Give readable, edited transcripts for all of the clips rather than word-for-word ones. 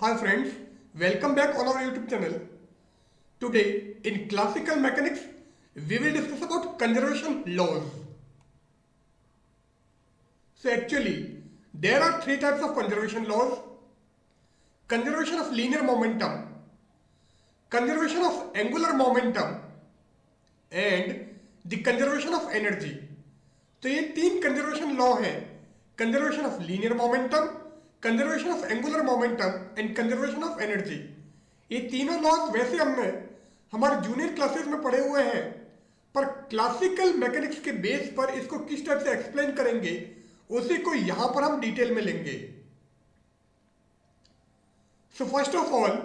Hi friends, welcome back on our YouTube channel. Today in classical mechanics, we will discuss about conservation laws. So actually, there are three types of conservation laws. Conservation of linear momentum, conservation of angular momentum and the conservation of energy. तो ये तीन conservation law हैं, conservation of linear momentum, conservation of angular momentum and conservation of energy. ये तीनों laws वैसे हमने हमारे junior classes में पढ़े हुए हैं, पर क्लासिकल मैकेनिक्स के बेस पर इसको किस टाइप से एक्सप्लेन करेंगे उसी को यहां पर हम डिटेल में लेंगे. So first of all,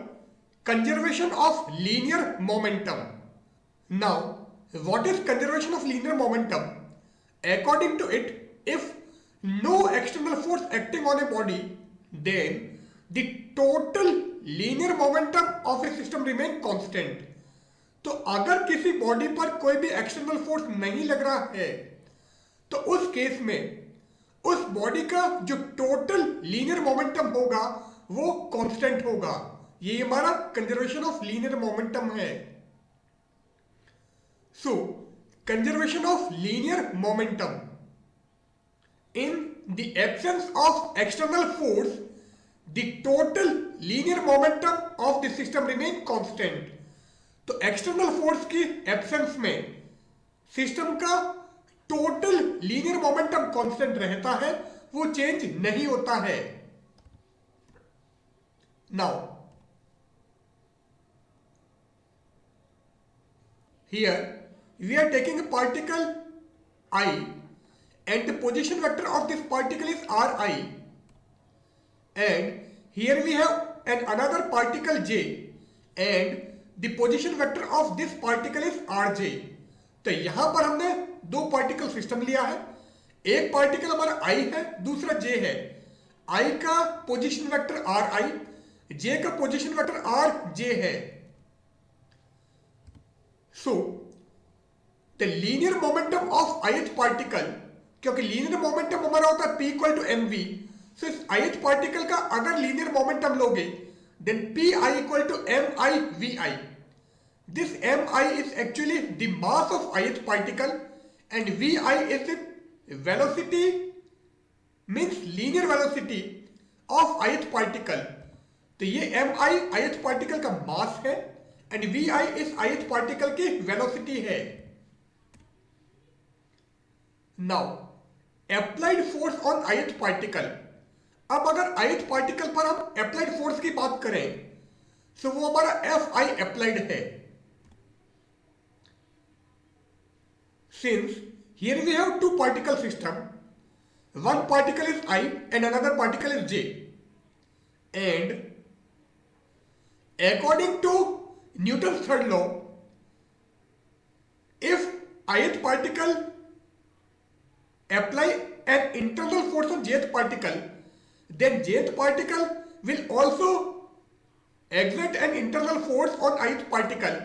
conservation of linear momentum. Now what is conservation of linear momentum? According to it, if no external force acting on a body, then the total linear momentum of a system remain constant. तो अगर किसी body पर कोई भी external force नहीं लग रहा है तो उस केस में उस बॉडी का जो टोटल लीनियर मोमेंटम होगा वो कांस्टेंट होगा. ये हमारा कंजर्वेशन ऑफ लीनियर मोमेंटम है. So, conservation of linear momentum. In the absence of external force, the total linear momentum of the system remain constant. तो external force की absence में system का टोटल लीनियर मोमेंटम कांस्टेंट रहता है, वो change नहीं होता है. Now here we are taking a particle I and the position vector of this particle is Ri, and here we have another particle J and the position vector of this particle is Rj. तो यहां पर हमने दो particle system लिया है. एक particle हमारा I है, दूसरा J है. I का पोजीशन वेक्टर Ri, J का पोजीशन वेक्टर Rj है. So the linear momentum of ith particle, क्योंकि लीनियर मोमेंटम हमारा होता है P equal to mv, so इस ith पार्टिकल का अगर लीनियर मोमेंटम लोगे then Pi equal to mi. This mi is actually the mass of ith particle and vi is the velocity, means linear velocity of ith particle. तो ये mi ith particle का मास है and vi इस ith particle की velocity है. Now applied force on ith particle. अब अगर ith particle पर हम अप्लाइड फोर्स की बात करें तो वो हमारा Fi अप्लाइड है. Since here we have two particle system, one particle is I and another particle is J, and according to Newton's third law, if ith particle apply an internal force on jth particle, then jth particle will also exert an internal force on ith particle,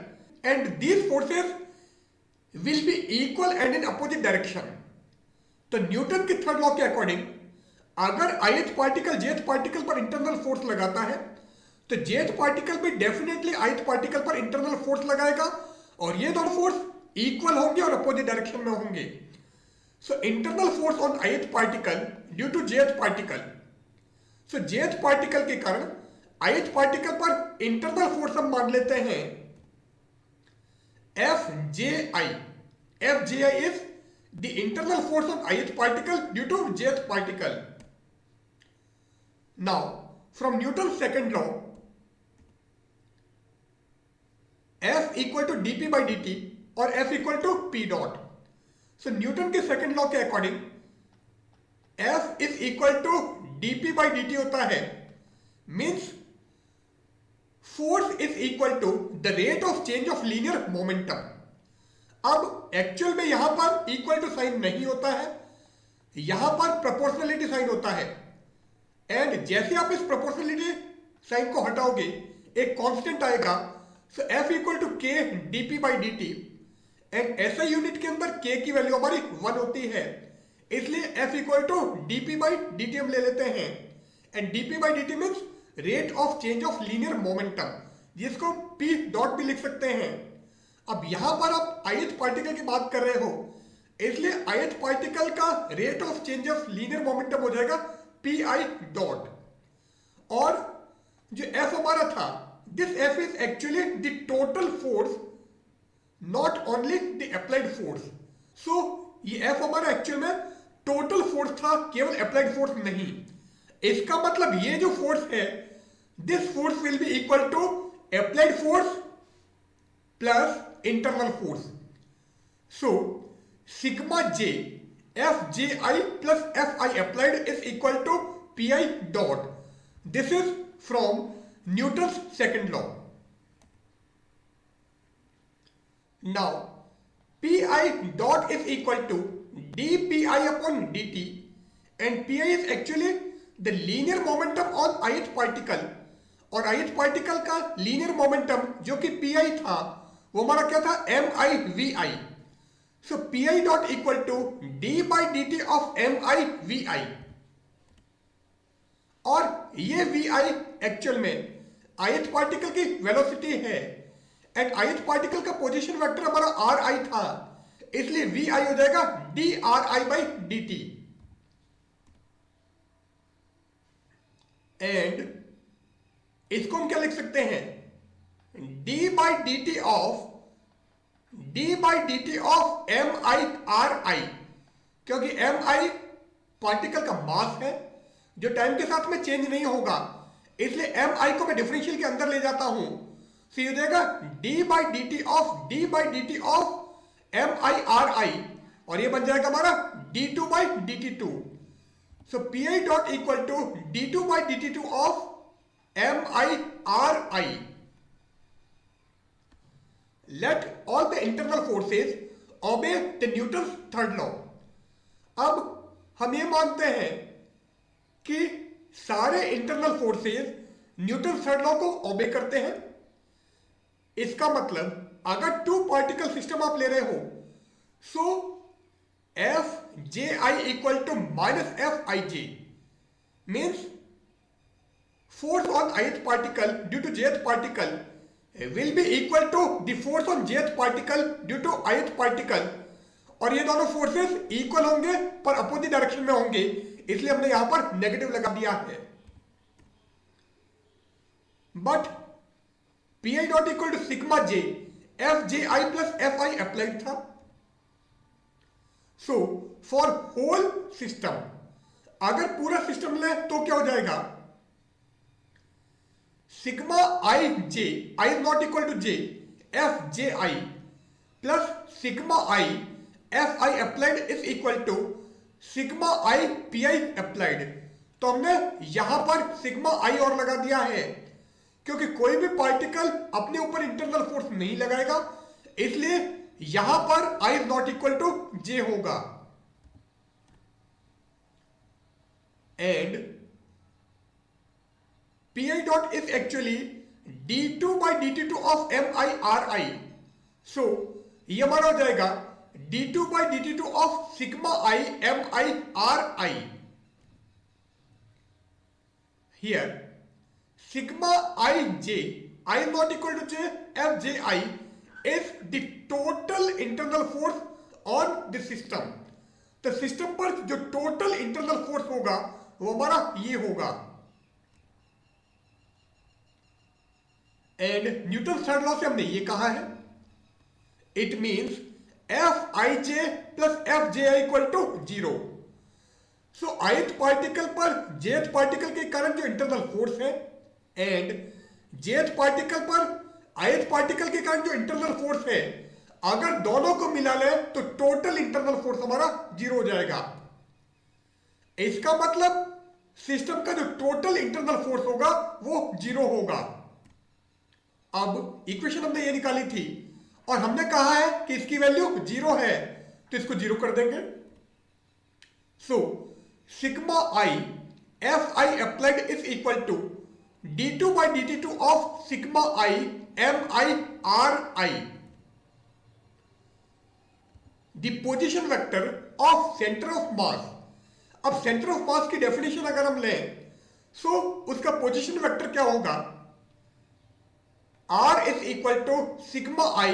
and these forces will be equal and in opposite direction. तो Newton के third law के according अगर ith particle jth particle पर internal force लगाता है तो jth particle भी definitely ith particle पर इंटरनल फोर्स लगाएगा और ये दोनों फोर्स इक्वल होंगे और अपोजिट डायरेक्शन में होंगे. So internal force on ith particle due to jth particle. So jth particle के कारण ith पार्टिकल पर इंटरनल फोर्स हम मान लेते हैं Fji. Fji is the internal force on ith particle due to jth particle. Now from Newton second law, F equal to dp by dt और F equal to p dot. So Newton के second law के according F is equal to dp by dt होता है, means force is equal to the rate of change of linear momentum. अब actual में यहां पर equal to sign नहीं होता है, यहां पर प्रोपोर्शनलिटी साइन होता है, एंड जैसे आप इस प्रोपोर्शनलिटी साइन को हटाओगे एक कांस्टेंट आएगा. So F equal to k dp by dt, and ऐसा यूनिट के अंदर k की वैल्यू हमारी 1 होती है, इसलिए F equal to dp by dt हम ले लेते हैं. And dp by dt means rate of change of linear momentum, जिसको पी डॉट भी लिख सकते हैं। अब यहां पर आप ith पार्टिकल की बात कर रहे हो, इसलिए ith पार्टिकल का rate of change of linear momentum हो जाएगा पी आई डॉट। और जो एफ हमारा था, this F is actually the total force, not only the applied force. So ये एफ हमारा एक्चुअल में टोटल फोर्स था, केवल अप्लाइड फोर्स नहीं। इसका मतलब ये जो फोर्स है, this force will be equal to applied force plus internal force. So sigma J F J I plus F I applied is equal to P I dot. This is from Newton's second law. Now, Pi dot is equal to dpi upon dt, and Pi is actually the linear momentum on ith particle, और ith particle का linear momentum जो कि Pi था, वो हमारा क्या था, MIVI। So Pi dot equal to d by dt of MIVI, और ये Vi एक्चुअल में ith पार्टिकल की वेलोसिटी है, एंड ith पार्टिकल का पोजीशन वेक्टर हमारा आर आई था, इसलिए वी आई हो जाएगा D are I by D T. And इसको हम क्या लिख सकते हैं, D by D T of M I R आई, क्योंकि एम आई पार्टिकल का मास है जो टाइम के साथ में चेंज नहीं होगा, इसलिए एम आई को मैं डिफरेंशियल के अंदर ले जाता हूं। तो ये हो जाएगा D by D T of M I R I, और ये बन जाएगा हमारा D two by D T two. So P I dot equal to D two by D T two of M I R I. Let all the internal forces obey the Newton's third law. अब हम ये मानते हैं कि सारे internal forces Newton third law को obey करते हैं। इसका मतलब अगर टू पार्टिकल सिस्टम आप ले रहे हो, so F J I equal to minus F I j, means force on ith particle due to jth particle will be equal to the force on jth particle due to ith particle, और ये दोनों forces equal होंगे पर opposite direction में होंगे, इसलिए हमने यहां पर नेगेटिव लगा दिया है। But P I dot equal to sigma J F J I plus F I applied था। सो फॉर होल सिस्टम, अगर पूरा सिस्टम ले तो क्या हो जाएगा, sigma I J, I is not equal to J, F J I plus sigma I F I applied is equal to sigma I P I applied. तो हमने यहां पर सिग्मा आई और लगा दिया है, क्योंकि कोई भी पार्टिकल अपने ऊपर इंटरनल फोर्स नहीं लगाएगा, इसलिए यहां पर I is not equal to J होगा। And P I dot is actually D two by D T two of M I R I. So ये हमारा हो जाएगा D two by D T two of sigma I M I R I. Here sigma ij, I is not equal to j, f j I is the total internal force on the system। तो system पर जो total internal force होगा वो हमारा ये होगा। And Newton third law से हमने ये कहा है, it means F I J plus F J I equal to zero. So ith particle पर jth पार्टिकल के कारण जो इंटरनल फोर्स है, एंड jth पार्टिकल पर ith पार्टिकल के कारण जो इंटरनल फोर्स है, अगर दोनों को मिला ले तो टोटल इंटरनल फोर्स हमारा जीरो हो जाएगा। इसका मतलब सिस्टम का जो टोटल इंटरनल फोर्स होगा वो जीरो होगा। अब इक्वेशन हमने ये निकाली थी और हमने कहा है कि इसकी वैल्यू जीरो है, तो इसको जीरो कर देंगे। So sigma I F I applied is equal to d2 by dt2 of sigma I m I r I, the position vector of center of mass। अब सेंटर ऑफ मास की definition अगर हम लें सो उसका position vector क्या होगा, R is equal to sigma I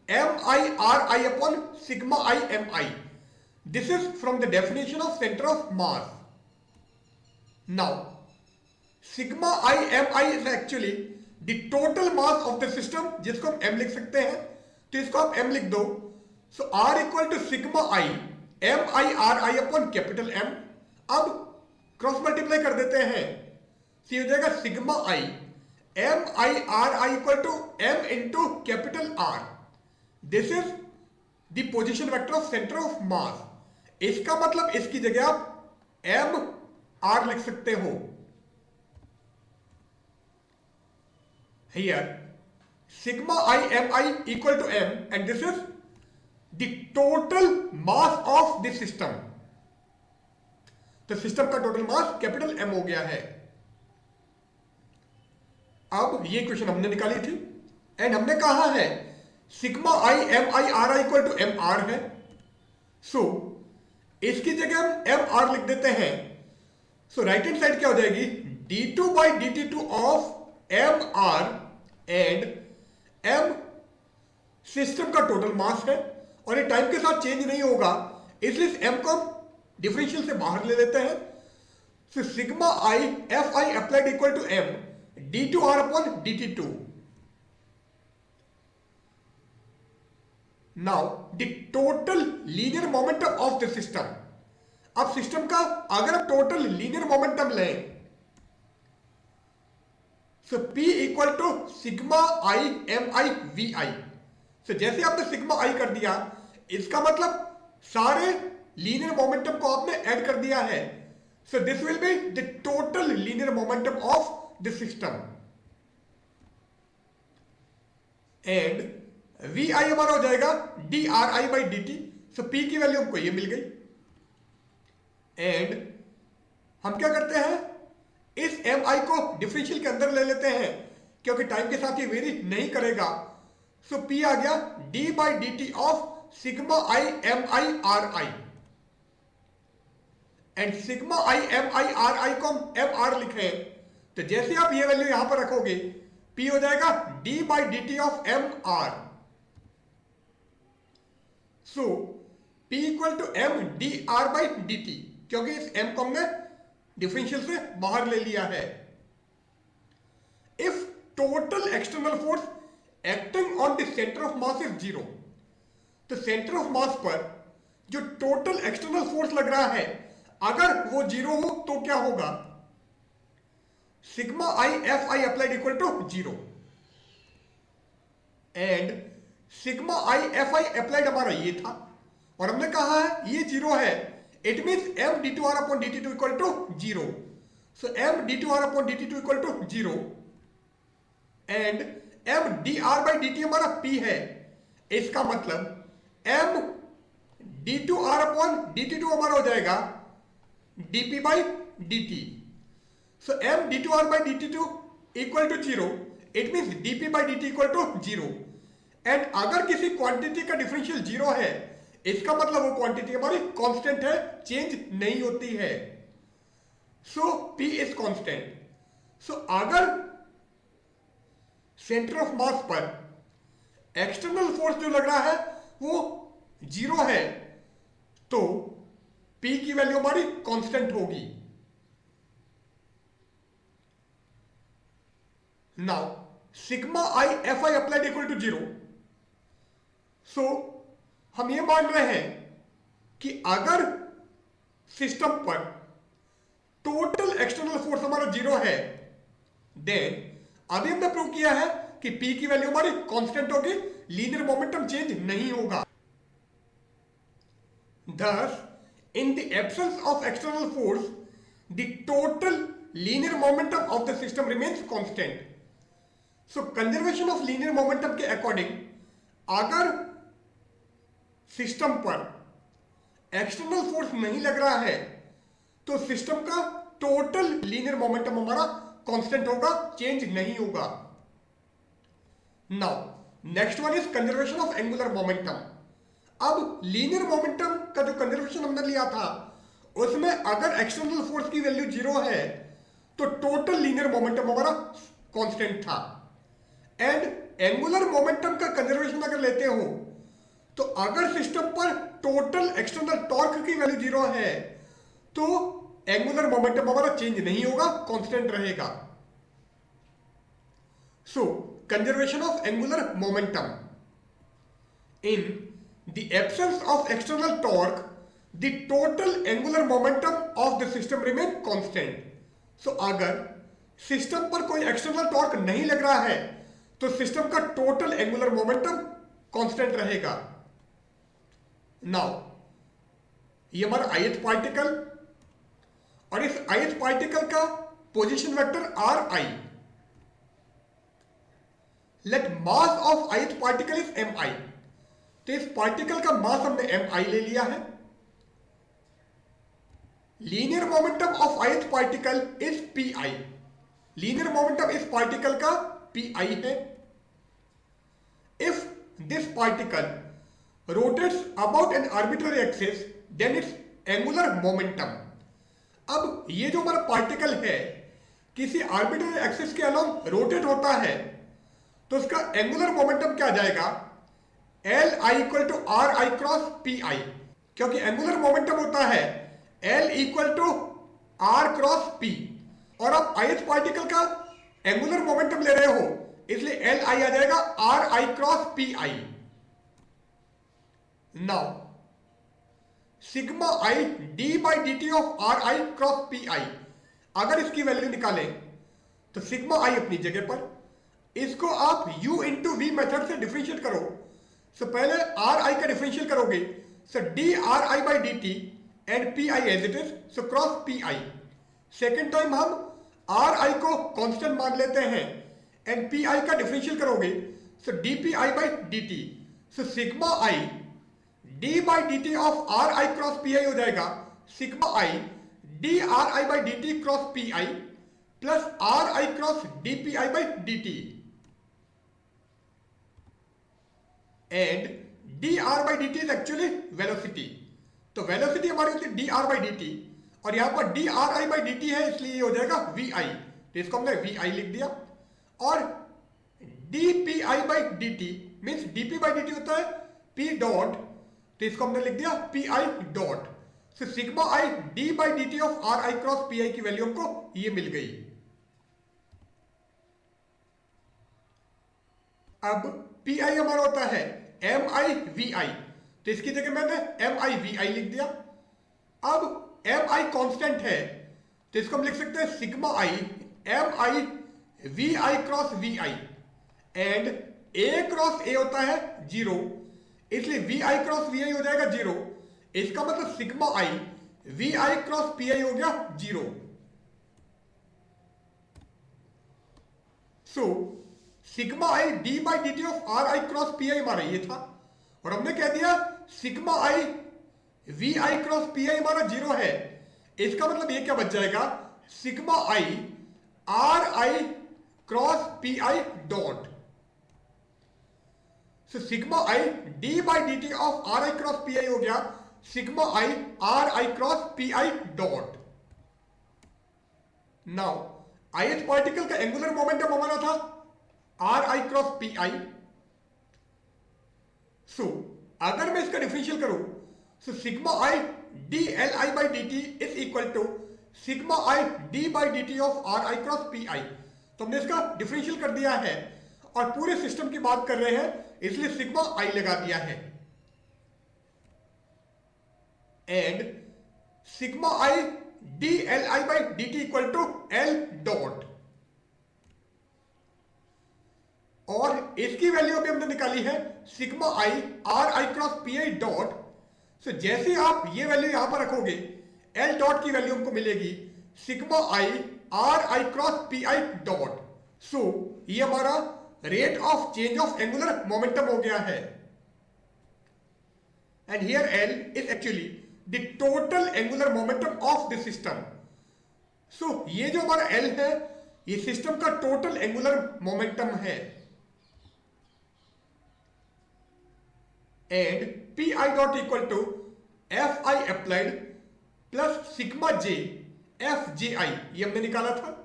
MIRI upon sigma I MI. This is from the definition of center of mass. Now, sigma I MI is actually the total mass of the system, जिसको हम m लिख सकते हैं, तो इसको आप m लिख दो. So R equal to sigma I MIRI upon capital M. अब क्रॉस मल्टीप्लाई कर देते हैं, तो ये हो जाएगा sigma I MIRI equal to M into capital R. This is the position vector of center of mass. इसका मतलब इसकी जगह आप M R लिख सकते हो. Here sigma I MI equal to M and this is the total mass of the system. तो system का टोटल मास कैपिटल M हो गया है. अब ये क्वेश्चन हमने निकाली थी एंड हमने कहा है sigma I M I R I equal to M R है. सो इसकी जगह हम एम आर लिख देते हैं. सो राइट हैंड साइड क्या हो जाएगी, D two by D T two of M R and M system का टोटल मास है और ये टाइम के साथ चेंज नहीं होगा, इसलिए एम को हम डिफरेंशियल से बाहर ले लेते हैं. So sigma I F I applied equal to M d2r upon dt2. Now the total linear momentum of the system. अब सिस्टम का अगर आप टोटल लीनियर मोमेंटम लें, so P equal to sigma I M I we I. So जैसे आपने sigma आई कर दिया, इसका मतलब सारे लीनियर मोमेंटम को आपने ऐड कर दिया है. सो this will be the total linear momentum of the system and vi हमारा हो जाएगा dri by dt. So p की वैल्यू हमको ये मिल गई एंड हम क्या करते हैं, इस mi को डिफरेंशियल के अंदर ले लेते हैं क्योंकि टाइम के साथ ये वेरी नहीं करेगा. सो p आ गया d by dt of sigma i m i r i and sigma i m i r i को हम m r लिखें, तो जैसे आप ये वैल्यू यहां पर रखोगे P हो जाएगा d by D T of M R. So P equal to M D R by D T, क्योंकि इस m को हमने डिफरेंशियल से बाहर ले लिया है. If total external force acting on the centre of mass is zero, तो सेंटर ऑफ मास पर जो टोटल एक्सटर्नल फोर्स लग रहा है अगर वो जीरो हो तो क्या होगा, sigma I F I applied equal to zero and sigma I F I applied हमारा ये था और हमने कहा है ये जीरो है, it means M D two R upon D T two equal to zero. So M D two R upon D T two equal to zero and M D R by D T हमारा P है. इसका मतलब M D two R upon D T two हमारा हो जाएगा D P by D T. So m d2r by dt2 equal to 0, it means dp by dt equal to 0. And अगर किसी quantity का डिफरेंशियल जीरो है, इसका मतलब वो क्वांटिटी हमारी कांस्टेंट है, चेंज नहीं होती है. सो p इज कांस्टेंट. सो अगर सेंटर ऑफ मास पर एक्सटर्नल फोर्स जो लग रहा है वो जीरो है, तो p की वैल्यू हमारी कांस्टेंट होगी. Now sigma I fi applied equal to 0. So हम ये मान रहे हैं कि अगर सिस्टम पर टोटल एक्सटर्नल फोर्स हमारा जीरो है, देन अभी हमने प्रूव किया है कि P की वैल्यू हमारी कांस्टेंट होगी, लीनियर मोमेंटम चेंज नहीं होगा. Thus, in the absence of external force, the total linear momentum of the system remains constant. So conservation of linear momentum के अकॉर्डिंग अगर सिस्टम पर एक्सटर्नल फोर्स नहीं लग रहा है तो सिस्टम का टोटल लीनियर मोमेंटम हमारा कांस्टेंट होगा, चेंज नहीं होगा. Now next one is conservation of angular momentum. अब लीनियर मोमेंटम का जो कंजर्वेशन हमने लिया था उसमें अगर एक्सटर्नल फोर्स की वैल्यू जीरो है तो टोटल लीनियर मोमेंटम हमारा कांस्टेंट था। एंड एंगुलर मोमेंटम का कंजर्वेशन अगर लेते हो तो अगर सिस्टम पर टोटल एक्सटर्नल टॉर्क की वैल्यू 0 है तो एंगुलर मोमेंटम हमारा चेंज नहीं होगा, कांस्टेंट रहेगा। So conservation of angular momentum, in the absence of external torque the total angular momentum of the system remain constant। so अगर सिस्टम पर कोई एक्सटर्नल टॉर्क नहीं लग रहा है तो सिस्टम का टोटल एंगुलर मोमेंटम कांस्टेंट रहेगा। नाउ ये हमारा ith पार्टिकल, और इस ith पार्टिकल का position vector R I. Let mass of ith particle is M I. तो इस पार्टिकल का मास हमने एम आई ले लिया है। Linear momentum of ith particle is P I. Linear momentum इस पार्टिकल का पी आई है। If this particle rotates about an arbitrary axis then its angular momentum. अब ये जो हमारा पार्टिकल है किसी आर्बिट्ररी एक्सिस के अलोंग रोटेट होता है तो उसका एंगुलर मोमेंटम क्या आ जाएगा, L I equal to R I cross P I. क्योंकि एंगुलर मोमेंटम होता है L equal to are cross P, और आप ith पार्टिकल का एंगुलर मोमेंटम ले रहे हो इसलिए एल आई आ जाएगा R I cross P I. Now sigma I D by D T of R I cross P आई, अगर इसकी वैल्यू निकालें तो सिग्मा आई अपनी जगह पर, इसको आप u इंटू वी मेथड से डिफरेंशिएट करो। सो पहले आर आई का डिफरेंशियल करोगे, so D are I by D T and P I as it is, so cross P I. Second time हम आर आई को कांस्टेंट मान लेते हैं एंड पी आई का डिफरेंशियल करोगे, so D P I by D T. So sigma I D by D T of R I cross P I हो जाएगा sigma I D are I by D T cross P I plus R I cross D P I by D T. And D R by D T is actually velocity. तो velocity हमारी होती है D R by D T, और यहां पर D R I by D T है इसलिए ये हो जाएगा वी आई। तो इसको हमने वी आई लिख दिया। और D P I by D T means D P by D T होता है पी डॉट, तो इसको हमने लिख दिया P I dot. So sigma I D by D T of R I cross P आई की वैल्यू हमको ये मिल गई। अब पी आई हमारा होता है एम आई वी आई, तो इसकी जगह मैंने एम आई वी आई लिख दिया। अब एम आई कॉन्स्टेंट है तो इसको हम लिख सकते हैं sigma I M I we I cross V I, and A cross A होता है 0 इसलिए V I cross V I हो जाएगा 0। इसका मतलब sigma I we I cross P I हो गया 0। So sigma I D by D T of R I cross P I हमारा ये था, और हमने कह दिया sigma I we I cross P I हमारा 0 है। इसका मतलब ये क्या बच जाएगा, sigma I R I cross P I dot. So sigma I D by D T of R I cross P I हो गया sigma I R I cross P I dot. Now ith particle का angular momentum हमारा था R I cross P I. So अगर मैं इसका differential करूं so sigma I D L I by D T is equal to sigma I D by D T of R I cross P आई। तो हमने इसका differential कर दिया है और पूरे सिस्टम की बात कर रहे हैं इसलिए सिग्मा आई लगा दिया है। And sigma I D L I by D T equal to L dot, और इसकी वैल्यू अभी हमने निकाली है sigma I R I cross P I dot. So जैसे आप ये वैल्यू यहां पर रखोगे एल डॉट की वैल्यू हमको मिलेगी sigma I R I cross P I dot. So ये हमारा rate of change of angular momentum हो गया है, and here L is actually the total angular momentum of the system. So ये जो हमारा एल है ये सिस्टम का टोटल एंगुलर मोमेंटम है, and P I dot equal to F I applied plus sigma J F J I, ये हमने निकाला था।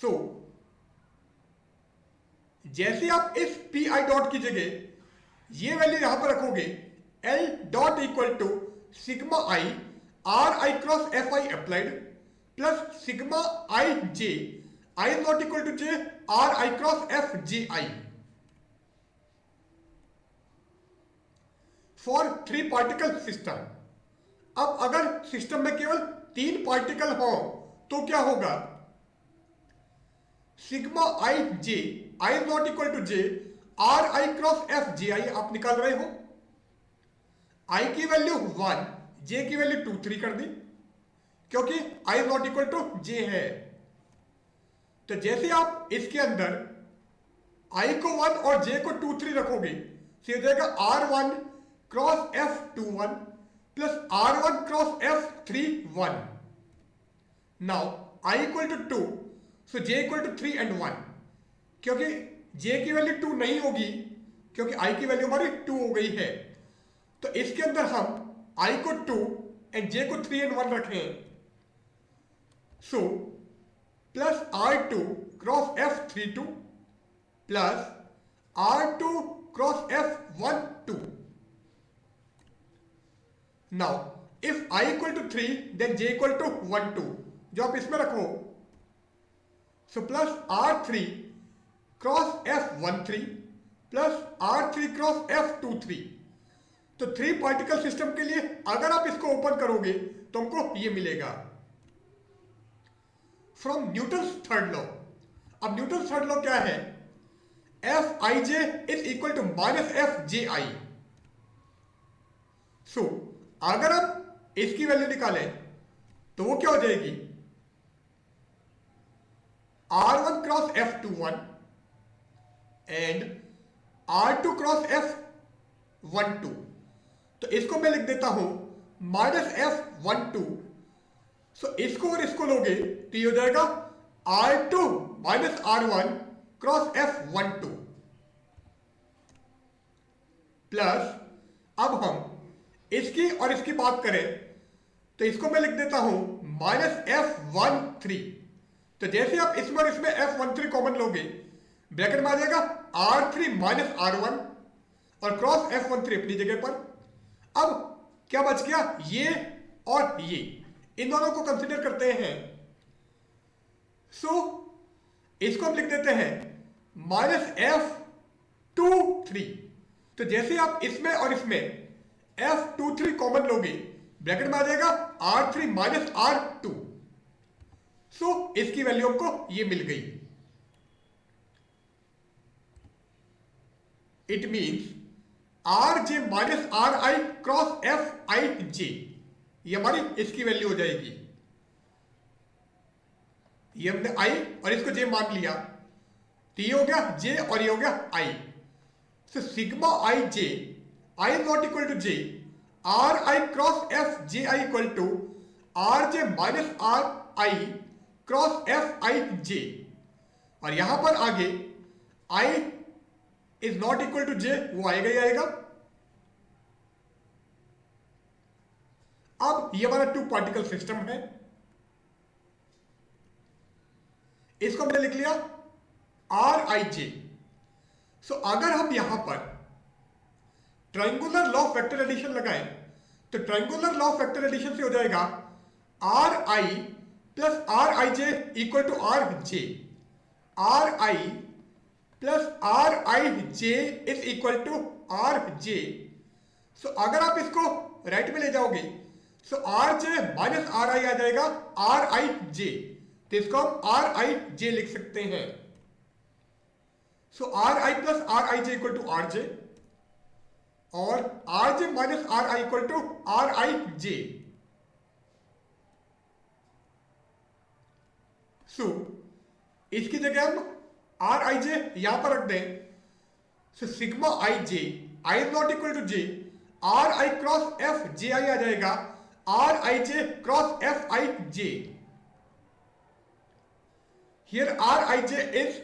सो जैसे आप इस पी आई डॉट की जगह ये वैल्यू यहां पर रखोगे, L dot equal to sigma I R I cross F I applied plus sigma I J I not equal to J R I cross F J I for 3 particle system. अब अगर system में केवल 3 particle हो तो क्या होगा, sigma I J I not equal to J R I cross F J I आप निकाल रहे हो। आई की वैल्यू 1, जे की वैल्यू 2 3 कर दी क्योंकि आई नॉट इक्वल टू जे है। तो जैसे आप इसके अंदर आई को 1 और जे को 2 3 रखोगे तो हो जाएगा R1 cross F21 plus R1 cross F31। Now I equal to 2 so J equal to 3 and 1, क्योंकि J की वैल्यू 2 नहीं होगी क्योंकि I की वैल्यू हमारी 2 हो गई है। तो इसके अंदर हम I को 2 एंड J को 3 एंड 1 रखें। So plus R2 cross F32 plus R2 cross F12। Now if I equal to 3 then J equal to 1 2 जो आप इसमें रखो। So plus R3 cross F13 plus R3 cross F23। तो 3 particle system के लिए अगर आप इसको ओपन करोगे तो हमको ये मिलेगा फ्रॉम न्यूटन्स थर्ड लॉ। अब न्यूटन्स थर्ड लॉ क्या है, F I J is equal to minus F J I. So अगर आप इसकी वैल्यू निकालें तो वो क्या हो जाएगी, R1 cross F21 and R2 cross F12। तो इसको मैं लिख देता हूं माइनस F12। सो इसको और इसको लोगे तो ये हो जाएगा R2 minus R1 cross F12 plus, अब हम इसकी और इसकी बात करें तो इसको मैं लिख देता हूं माइनस F13। तो जैसे आप इसमें और इसमें F13 कॉमन लोगे ब्रैकेट में आ जाएगा R3 माइनस R1 और क्रॉस F13 अपनी जगह पर। अब क्या बच गया, ये और ये, इन दोनों को कंसीडर करते हैं। सो इसको हम लिख देते हैं माइनस F23। तो जैसे आप इसमें और इसमें F23 कॉमन लोगे ब्रैकेट में आ जाएगा R3 माइनस R2। सो इसकी वैल्यू हमको ये मिल गई। It means R J minus R I cross F I J, ये हमारी इसकी वैल्यू हो जाएगी। ये हमने आई और इसको जे मान लिया तो ये हो गया जे और ये हो गया I. So sigma I J I not equal to J R I cross F J I equal to R J minus R I cross F आई जे। और यहां पर आगे I is not equal to J, वो आएगा ही आएगा। अब ये हमारा 2 पार्टिकल सिस्टम है, इसको हमने लिख लिया आर आई जे। सो अगर हम यहां पर triangular law of vector addition लगाएं तो triangular law of vector addition से हो जाएगा R I plus R I J equal to R J. R I plus R I J is equal to R J. So अगर आप इसको right में ले जाओगे so R J minus R आई आ जाएगा आर आई जे, तो इसको हम आर आई जे लिख सकते हैं। So R I plus R I J equal to R J और R J minus R I equal to R I J. So इसकी जगह हम आर आई जे यहां पर रख दें। So sigma I J I is not equal to J, R I cross F J I आ जाएगा R I J cross F I J. Here R I J is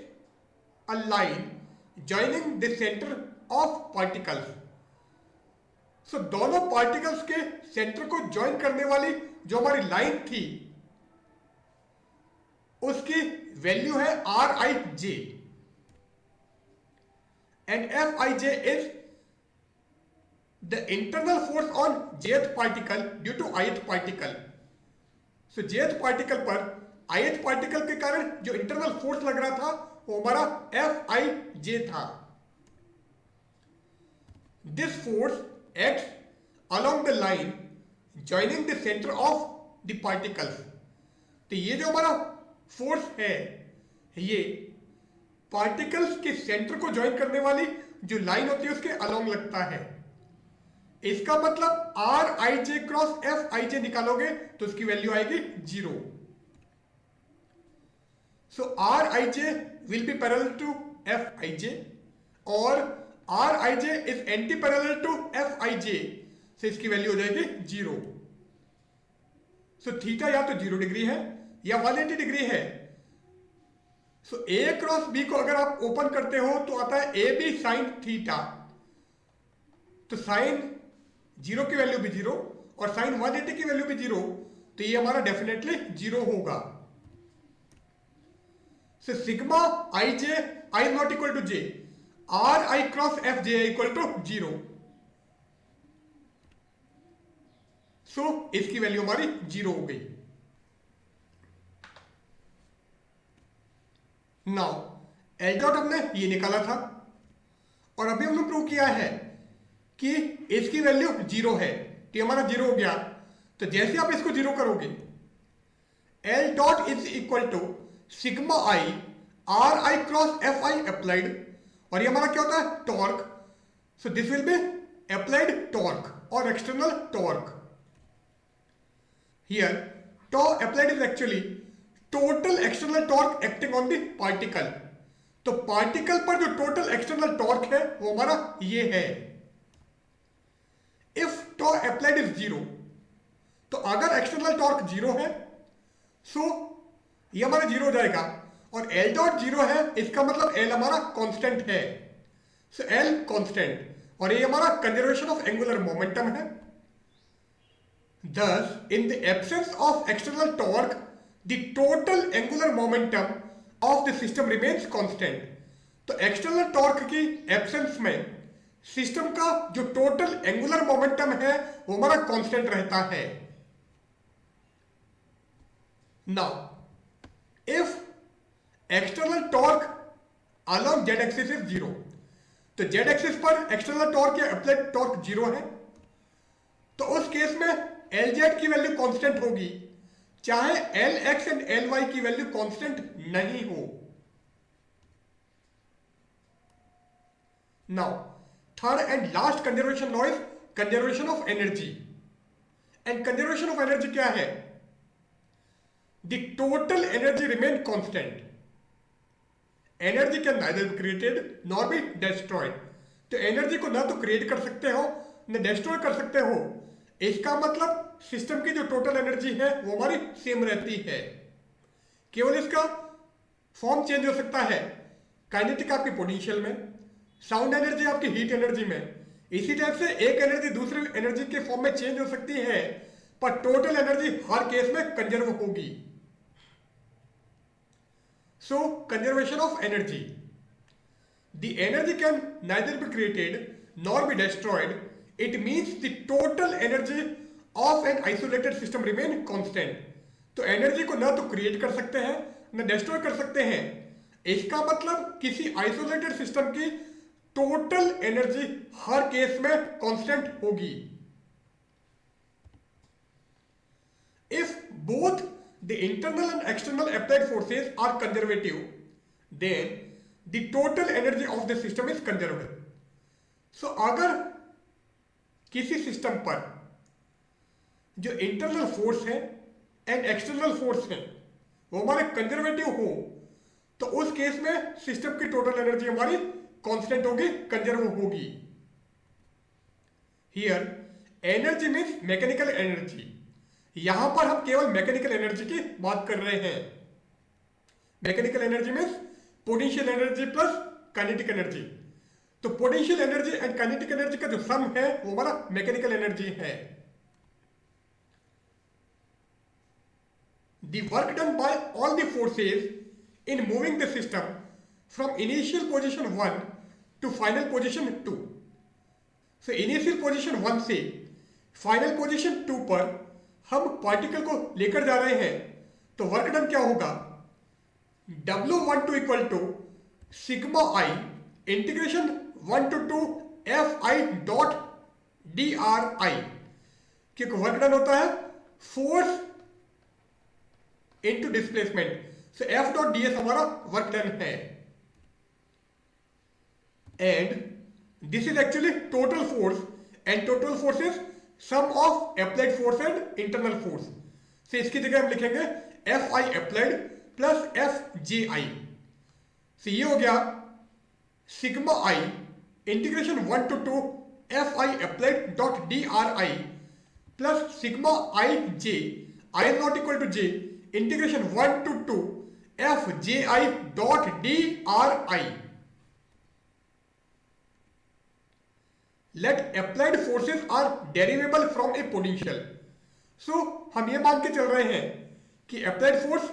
a line joining the centre of particles. So दोनों particles के centre को join करने वाली जो हमारी line थी उसकी वैल्यू है R I J and F I J is the internal force on jth particle due to ith particle. So jth particle पर ith पार्टिकल के कारण जो इंटरनल फोर्स लग रहा था वो हमारा एफ आई जे था। This force acts along the line joining the center of the particles। तो ये जो हमारा फोर्स है ये पार्टिकल्स के सेंटर को ज्वाइन करने वाली जो लाइन होती है उसके अलोंग लगता है। इसका मतलब आर आई जे क्रॉस एफ आई जे निकालोगे तो उसकी वैल्यू आएगी 0। So R I J will be parallel to F आई जे और R I J is anti parallel to F I J, तो इसकी वैल्यू हो जाएगी 0। सो थीटा या तो 0 डिग्री है या 180 डिग्री है। सो ए क्रॉस बी को अगर आप ओपन करते हो तो आता है ए बी साइन थीटा। तो साइन 0 की वैल्यू भी 0 और साइन 180 की वैल्यू भी 0, तो ये हमारा डेफिनेटली 0 होगा। So sigma I J I not equal to J, R I cross F J equal to 0। So इसकी वैल्यू हमारी 0 हो गई। नाउ एल डॉट हमने ये निकाला था और अभी हमने प्रूव किया है कि इसकी वैल्यू 0 है, तो ये हमारा 0 हो गया। तो जैसे आप इसको 0 करोगे L dot is equal to sigma I R I cross F I applied, और ये हमारा क्या होता है torque. So this will be applied torque और external torque. Here tau applied is actually total external torque acting on the particle. तो particle पर जो टोटल एक्सटर्नल टॉर्क है वो हमारा ये है। इफ टॉ अप्लाइड इज 0, तो अगर एक्सटर्नल टॉर्क 0 है सो ये हमारा 0 हो जाएगा, और एल डॉट 0 है इसका मतलब एल हमारा कांस्टेंट है। सो एल कांस्टेंट, और ये हमारा कंजर्वेशन ऑफ एंगुलर मोमेंटम है। Thus, in the absence of external torque, the total angular momentum of the system remains constant। तो एक्सटर्नल टॉर्क की एब्सेंस में सिस्टम का जो टोटल एंगुलर मोमेंटम है वो हमारा कांस्टेंट रहता है। Now if external torque along z axis is 0, तो z एक्सिस पर एक्सटर्नल टॉर्क या अप्लाइड टॉर्क 0 है, तो उस केस में Lz की वैल्यू कांस्टेंट होगी चाहे Lx एंड Ly की वैल्यू कांस्टेंट नहीं हो। Now third and last conservation law is conservation of energy. And conservation of energy क्या है? The total energy remain constant. Energy can neither be created nor be destroyed. तो energy को ना तो create कर सकते हो न डिस्ट्रॉय कर सकते हो। इसका मतलब सिस्टम की जो टोटल एनर्जी है वो हमारी सेम रहती है, केवल इसका फॉर्म चेंज हो सकता है। काइनेटिक आपकी पोटेंशियल में, साउंड एनर्जी आपकी हीट एनर्जी में। इसी टाइप से एक एनर्जी दूसरी एनर्जी के फॉर्म में चेंज हो सकती है, पर टोटल एनर्जी हर केस में कंजर्व होगी। So conservation of energy, the energy can neither be created nor be destroyed. It means the total energy of an isolated system remain constant। तो एनर्जी को ना तो क्रिएट कर सकते हैं ना डिस्ट्रॉय कर सकते हैं। इसका मतलब किसी आइसोलेटेड सिस्टम की टोटल एनर्जी हर केस में कांस्टेंट होगी। If both the internal and external applied forces are conservative, then the total energy of the system is conserved। So अगर किसी सिस्टम पर जो इंटरनल फोर्स है एंड एक्सटर्नल फोर्स है वो हमारे कंजर्वेटिव हो, तो उस केस में सिस्टम की टोटल एनर्जी हमारी कांस्टेंट होगी, कंजर्व होगी। Here energy means mechanical energy. यहां पर हम केवल मैकेनिकल एनर्जी की बात कर रहे हैं। Mechanical energy means potential energy plus kinetic energy. तो potential energy and kinetic energy का जो सम है वो हमारा मैकेनिकल एनर्जी है। the work done by all the forces in moving the system from initial position 1 to final position 2. So initial position 1 से final position 2 पर हम पार्टिकल को लेकर जा रहे हैं, तो वर्क डन क्या होगा, W12 equal to sigma I integration 1 to 2 F I dot D R आई, क्योंकि वर्क डन होता है force into displacement, so F dot D S हमारा वर्क डन है, and this is actually total force, and total force is sum of applied force and internal force. तो इसकी जगह हम लिखेंगे F I applied plus F J I. तो ये हो गया sigma I integration 1 to 2 F I applied dot D R I plus sigma I J, I not equal to J, integration 1 to 2 F J I dot D R I. Let applied forces are derivable from a potential. So हम ये मान के चल रहे हैं कि applied force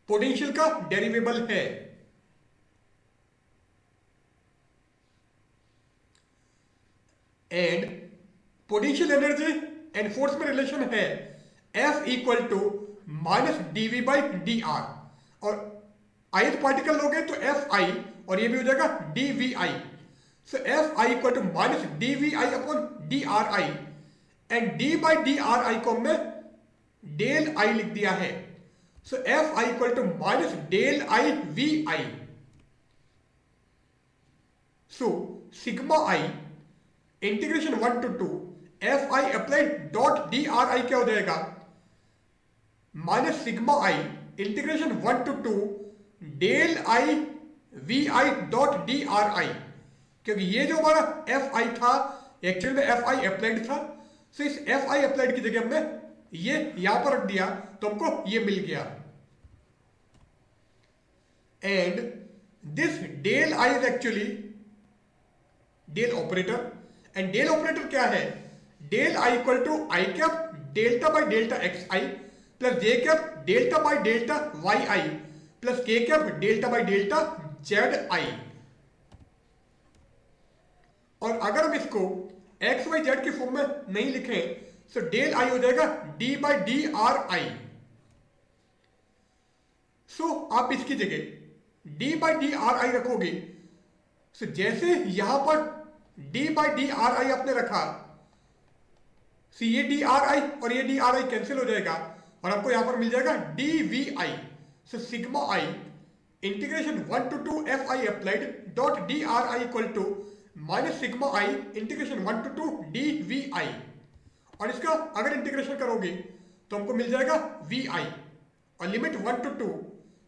potential का derivable है, and potential energy and force में रिलेशन है F equal to minus D V by D R, और ith पार्टिकल लोगे तो एफ आई और ये भी हो जाएगा D we I. So F I equal to minus D we I upon D are I, and D by D R I को हमने डेल आई लिख दिया है। So F I equal to minus del I we I. So sigma I integration 1 to 2 F I applied dot D R I क्या हो जाएगा, minus sigma I integration 1 to 2 del I we I dot D R आई, क्योंकि ये जो हमारा F I था actual में F I applied था, सो इस एफ आई अप्लाइड की जगह हमने ये यहां पर रख दिया तो हमको ये मिल गया, and this del I is actually del operator, and del operator क्या है, del I equal to I cap delta by delta x I plus J cap delta by delta Y I plus के cap delta by delta Z I. और अगर हम इसको X Y Z के form में नहीं लिखें तो डेल आई हो जाएगा D by D R I. So आप इसकी जगह डी बाई डी आर आई रखोगे, सो जैसे यहां पर डी बाई डी आर आई आपने रखा, सो ये डी आर आई और ये डी आर आई कैंसिल हो जाएगा और आपको यहां पर मिल जाएगा D we I. So sigma I integration 1 to 2 F I applied dot D R I equal to minus sigma I integration 1 to 2 D we I, और इसका अगर इंटीग्रेशन करोगे तो हमको मिल जाएगा वी आई, और लिमिट 1 to 2,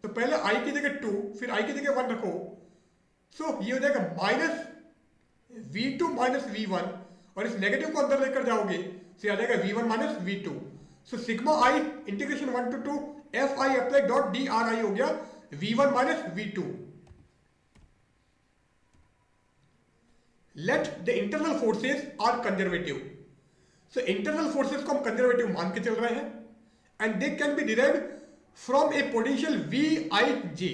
तो पहले आई की जगह 2 फिर आई की जगह 1 रखो, सो ये हो जाएगा माइनस v2 माइनस v1, और इस नेगेटिव को अंदर लेकर जाओगे तो आ जाएगा v1 minus v2। So sigma I integration 1 to 2 F I apply dot D R I हो गया v1 minus v2। Let the internal forces are conservative. So internal forces को हम कंजर्वेटिव मान के चल रहे हैं, and they can be derived from a potential V आई जे,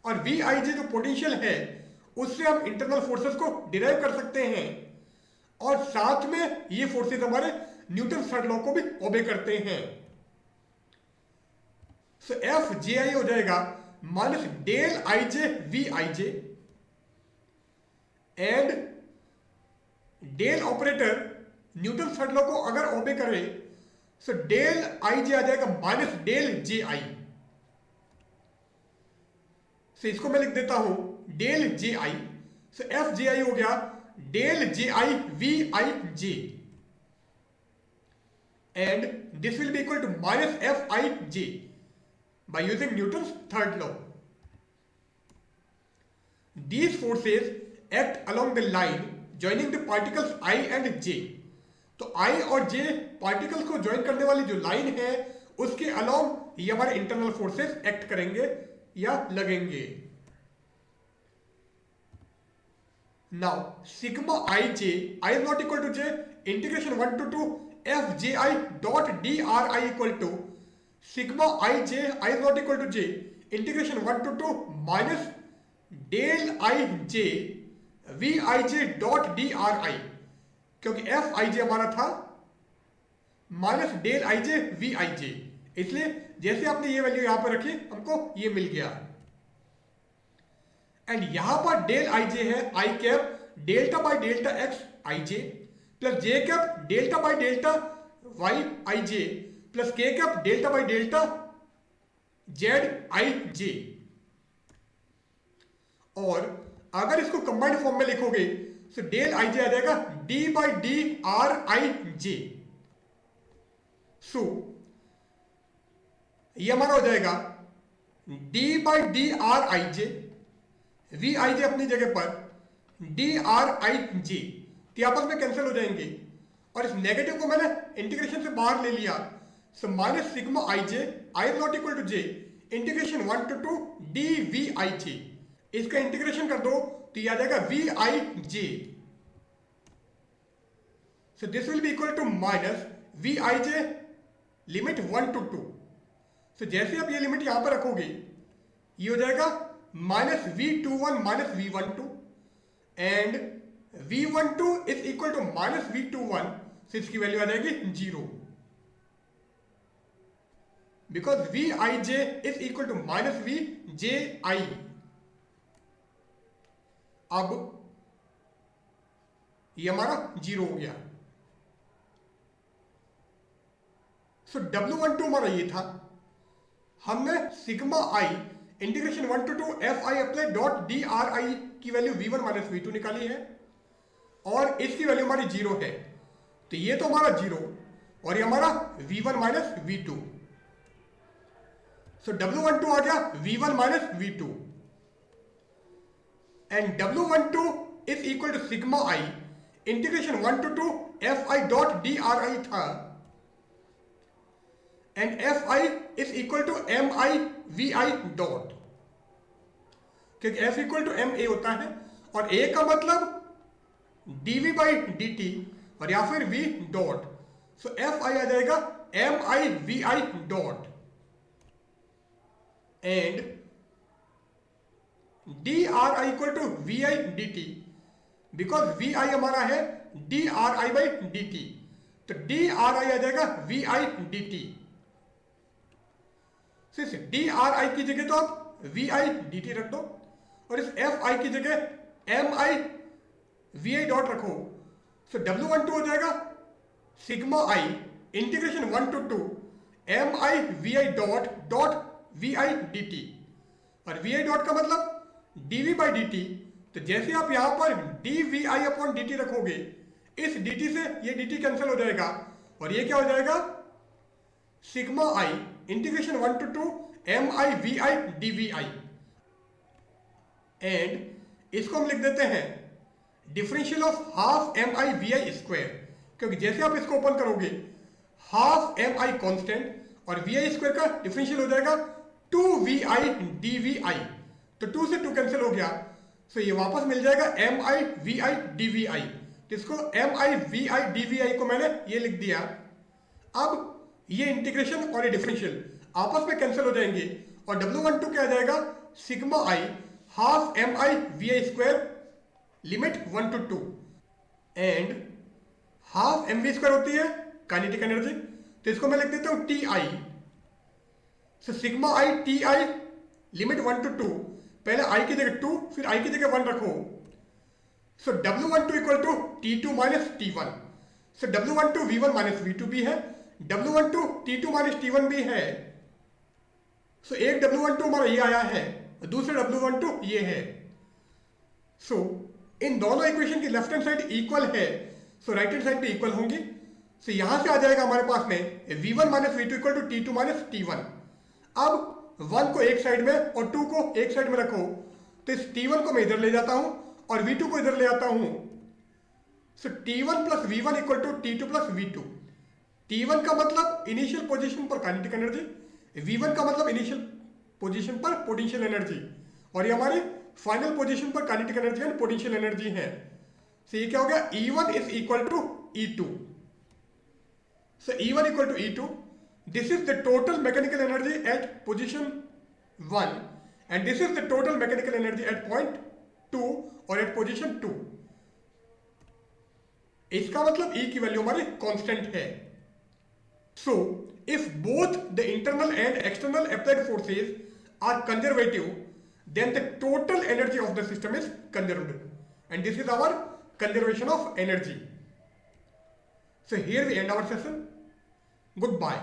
और वी आई जे जो पोटेंशियल है उससे हम इंटरनल फोर्सेस को डिराइव कर सकते हैं, और साथ में ये फोर्सेस हमारे न्यूटन थर्ड लॉ को भी ओबे करते हैं। सो एफ जे आई हो जाएगा minus del I J we I J, and del operator Newton third law को अगर ओबे करे सो डेल आई जे आ जाएगा माइनस डेल जे आई। सो इसको मैं लिख देता हूं del J I, so F J I हो गया del J I we I J, and this will be equal to minus F I J by using Newton's third law. These forces act along the line joining the particles I and J। तो I और J particles को join करने वाली जो line है उसके along ये हमारे इंटरनल फोर्सेस एक्ट करेंगे या लगेंगे। Now sigma I J I is not equal to J integration 1 to 2 F J I dot D R I equal to sigma I J I is not equal to J integration 1 to 2 minus del I J we I j dot D R आई, क्योंकि f आई j हमारा था minus del I J we I j, इसलिए जैसे आपने ये value यहां पर रखी हमको ये मिल गया। एंड यहां पर डेल आई जे है i cap delta by delta x i J plus J cap delta by delta Y i J plus के cap delta by delta Z i जे। और अगर इसको कंबाइंड फॉर्म में लिखोगे तो डेल आई जे आ जाएगा D by D R I J. So ये हमारा हो जाएगा D by D R I J, we I j अपनी जगह पर डी आर आई जे, तो आपस में कैंसिल हो जाएंगे और इस नेगेटिव को मैंने इंटीग्रेशन से बाहर ले लिया। So minus sigma I J I is not equal to J integration 1 to 2 D we I j, इसका इंटीग्रेशन कर दो तो ये आ जाएगा v I J. So this will be equal to minus v I j limit 1 to 2। So जैसे आप ये लिमिट यहां पर रखोगे ये हो जाएगा minus v21 minus v12 and v12 is equal to minus v21, so इसकी वैल्यू आ जाएगी 0 because v I J is equal to minus v j i. अब ये हमारा 0 हो गया। सो W12 हमारा ये था, हमने sigma I integration 1 to 2 F I apply dot D R i की वैल्यू v1 माइनस v2 निकाली है और इसकी वैल्यू हमारी 0 है, तो ये तो हमारा 0 और ये हमारा v1 माइनस v2। सो W12 आ गया v1 minus v2 and W12 is equal to sigma I integration 1 to 2 F I dot D R आई था and F i is equal to m I we I dot, क्योंकि f equal to m a होता है और ए का मतलब DV by D T और या फिर v dot. So F i आ जाएगा m I we I dot and D R I equal to v I D t, because v i हमारा है D R I by D T, तो d are आई आ जाएगा v I D t. इस d are i की जगह तो आप वी आई डी टी रख दो और इस एफ आई की जगह M I we I dot रखो। सो W12 हो जाएगा sigma I integration 1 to 2 M I we I dot dot V I D T और वी आई डॉट का मतलब D V by D T, तो जैसे आप यहां पर D we I upon D T रखोगे इस डी टी से ये डी टी कैंसिल हो जाएगा और ये क्या हो जाएगा sigma I integration 1 to 2 M I we I D we I and इसको हम लिख देते हैं differential of half M I we I square, क्योंकि जैसे आप इसको ओपन करोगे हाफ एम आई कॉन्स्टेंट और वी आई स्क्वायर का डिफरेंशियल हो जाएगा 2 वी आई डी वी आई, तो 2 से 2 कैंसिल हो गया। सो ये वापस मिल जाएगा m I we I D we आई, तो इसको m I we I D we i को मैंने ये लिख दिया। अब ये इंटीग्रेशन और ये डिफरेंशियल आपस में कैंसिल हो जाएंगे और W12 क्या आ जाएगा sigma I half M I we I square limit 1 to 2 and half M V square होती है काइनेटिक एनर्जी, तो इसको मैं लिख देता हूं T I. So sigma I T I limit 1 to 2, पहले आई की जगह 2 फिर आई की जगह 1 रखो। So W12 equal to T2 minus T1। So W12 V1 minus V2 भी है, W12 T2 माइनस T1 भी है। सो एक W12 हमारा ये आया है और दूसरा W12 ये है। सो इन दोनों इक्वेशन की लेफ्ट हैंड साइड इक्वल है, सो राइट हैंड साइड भी इक्वल होंगी। सो यहां से आ जाएगा हमारे पास में V1 minus V2 equal to T2 minus T1। अब 1 को एक साइड में और 2 को एक साइड में रखो, तो इस T1 को मैं इधर ले जाता हूं और V2 को इधर ले आता हूं। So T1 plus V1 equal to T2 plus V2। T1 का मतलब इनिशियल पोजीशन पर काइनेटिक एनर्जी, V1 का मतलब इनिशियल पोजीशन पर पोटेंशियल एनर्जी और ये हमारी फाइनल पोजीशन पर kinetic energy and potential energy है। सो ये क्या हो गया E1 is equal to E2। So E1 equal to E2, this is the total mechanical energy at position 1 and this is the total mechanical energy at point 2 और at position 2. इसका मतलब E की value हमारी constant है. So if both the internal and external applied forces are conservative, then the total energy of the system is conserved, and this is our conservation of energy. So here we end our session. Goodbye.